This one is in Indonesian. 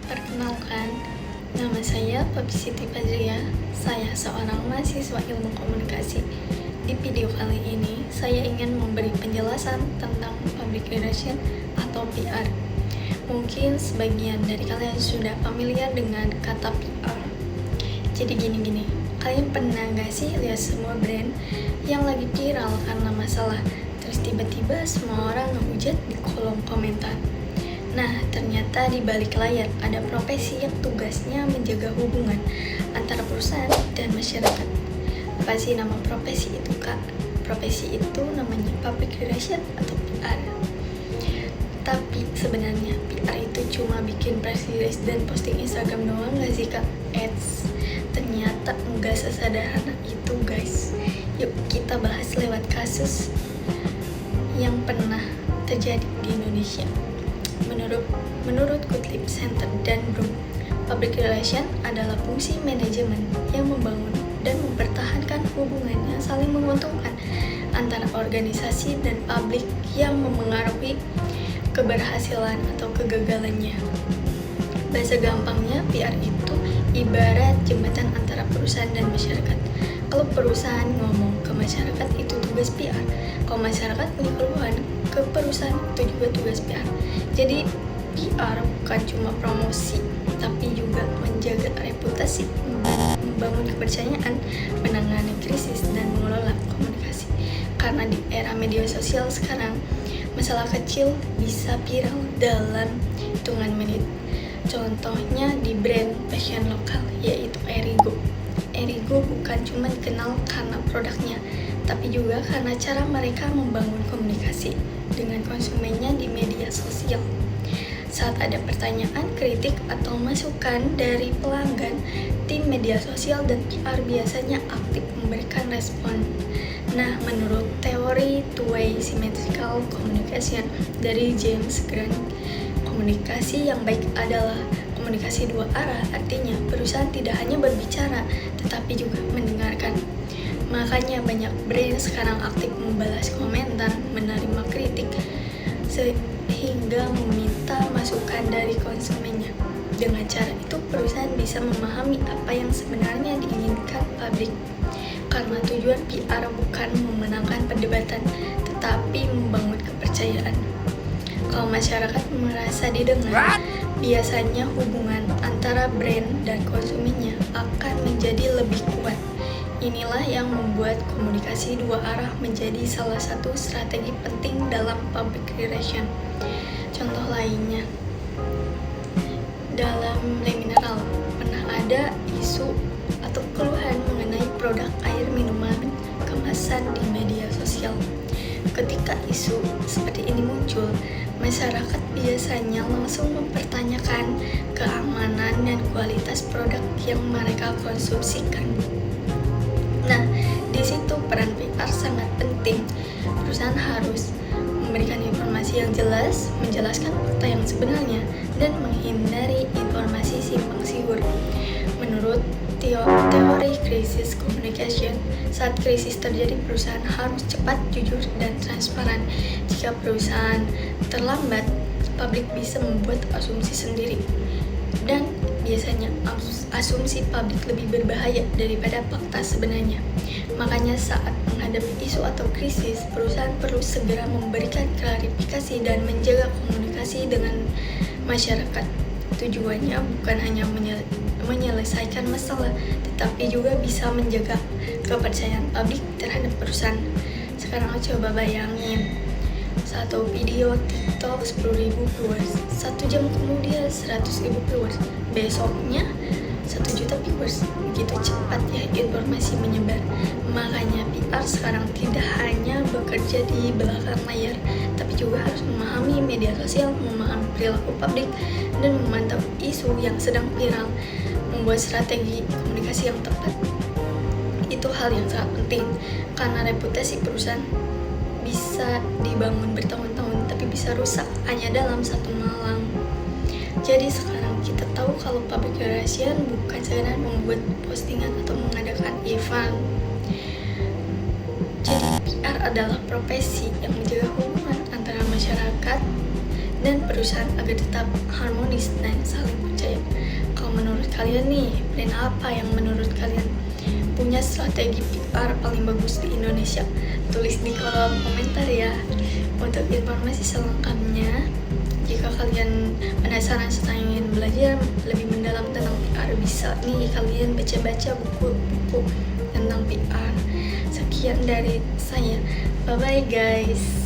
Perkenalkan, nama saya Papi Siti Fajria. Saya seorang mahasiswa ilmu komunikasi. Di video kali ini, saya ingin memberi penjelasan tentang public relation atau PR. Mungkin sebagian dari kalian sudah familiar dengan kata PR. Jadi gini, kalian pernah gak sih lihat semua brand yang lagi viral karena masalah, terus tiba-tiba semua orang ngehujat di kolom komentar? Nah, ternyata di balik layar ada profesi yang tugasnya menjaga hubungan antara perusahaan dan masyarakat. Apa sih nama profesi itu, Kak? Profesi itu namanya public relation atau PR. Tapi sebenarnya PR itu cuma bikin press release dan posting Instagram doang gak sih, Kak? Ternyata enggak sesederhana itu, guys. Yuk kita bahas lewat kasus yang pernah terjadi di Indonesia. Menurut Gottlieb Center dan Brum, public relation adalah fungsi manajemen yang membangun dan mempertahankan hubungan yang saling menguntungkan antara organisasi dan publik yang memengaruhi keberhasilan atau kegagalannya. Bahasa gampangnya, PR itu ibarat jembatan antara perusahaan dan masyarakat. Kalau perusahaan ngomong ke masyarakat, itu tugas PR. Kalau masyarakat punya keluhan ke perusahaan, itu juga tugas PR. Jadi PR bukan cuma promosi, tapi juga menjaga reputasi, membangun kepercayaan, menangani krisis, dan mengelola komunikasi. Karena di era media sosial sekarang, masalah kecil bisa viral dalam hitungan menit. Contohnya di brand fashion lokal, yaitu Erigo. Erigo bukan cuma dikenal karena produknya, tapi juga karena cara mereka membangun komunikasi dengan konsumennya di media sosial. Saat ada pertanyaan, kritik, atau masukan dari pelanggan, tim media sosial dan PR biasanya aktif memberikan respon. Nah, menurut teori two-way symmetrical communication dari James Grant, komunikasi yang baik adalah komunikasi dua arah, artinya perusahaan tidak hanya berbicara, tetapi juga mendengarkan. Makanya banyak brand sekarang aktif membalas komentar, menerima kritik, sehingga meminta masukan dari konsumennya. Dengan cara itu, perusahaan bisa memahami apa yang sebenarnya diinginkan publik. Karena tujuan PR bukan memenangkan perdebatan, tetapi membangun kepercayaan. Kalau masyarakat merasa didengar, biasanya hubungan antara brand dan konsumennya akan menjadi lebih kuat. Inilah yang membuat komunikasi dua arah menjadi salah satu strategi penting dalam public relation. Contoh lainnya, dalam Le Mineral pernah ada isu atau keluhan mengenai produk air minuman kemasan di media sosial. Ketika isu seperti ini muncul, masyarakat biasanya langsung mempertanyakan keamanan dan kualitas produk yang mereka konsumsikan. Nah, di situ peran PR sangat penting. Perusahaan harus memberikan informasi yang jelas, menjelaskan fakta yang sebenarnya, dan menghindari informasi simpang siur. Menurut teori krisis communication, saat krisis terjadi, perusahaan harus cepat, jujur, dan transparan. Jika perusahaan terlambat, publik bisa membuat asumsi sendiri. Dan biasanya asumsi publik lebih berbahaya daripada fakta sebenarnya. Makanya saat menghadapi isu atau krisis, perusahaan perlu segera memberikan klarifikasi dan menjaga komunikasi dengan masyarakat. Tujuannya bukan hanya menyelesaikan masalah, tetapi juga bisa menjaga kepercayaan publik terhadap perusahaan. Sekarang coba bayangin, satu video TikTok 10.000 viewers, 1 jam kemudian 100.000 viewers, besoknya 1 juta viewers. Begitu cepat ya informasi menyebar. Makanya PR sekarang tidak hanya bekerja di belakang layar, tapi juga harus memahami media sosial, memahami perilaku publik, dan memantau isu yang sedang viral. Membuat strategi komunikasi yang tepat itu hal yang sangat penting, karena reputasi perusahaan bisa dibangun bertahun-tahun tapi bisa rusak hanya dalam satu malam. Jadi sekarang kita tahu kalau public relation bukan sekedar membuat postingan atau mengadakan event. Jadi PR adalah profesi yang menjaga hubungan antara masyarakat dan perusahaan agar tetap harmonis dan saling percaya. Kalau menurut kalian nih, brand apa yang menurut kalian punya strategi PR paling bagus di Indonesia? Tulis di kolom komentar ya. Untuk informasi selengkapnya, jika kalian penasaran serta ingin belajar lebih mendalam tentang PR, bisa nih kalian baca-baca buku-buku tentang PR. Sekian dari saya. Bye-bye guys.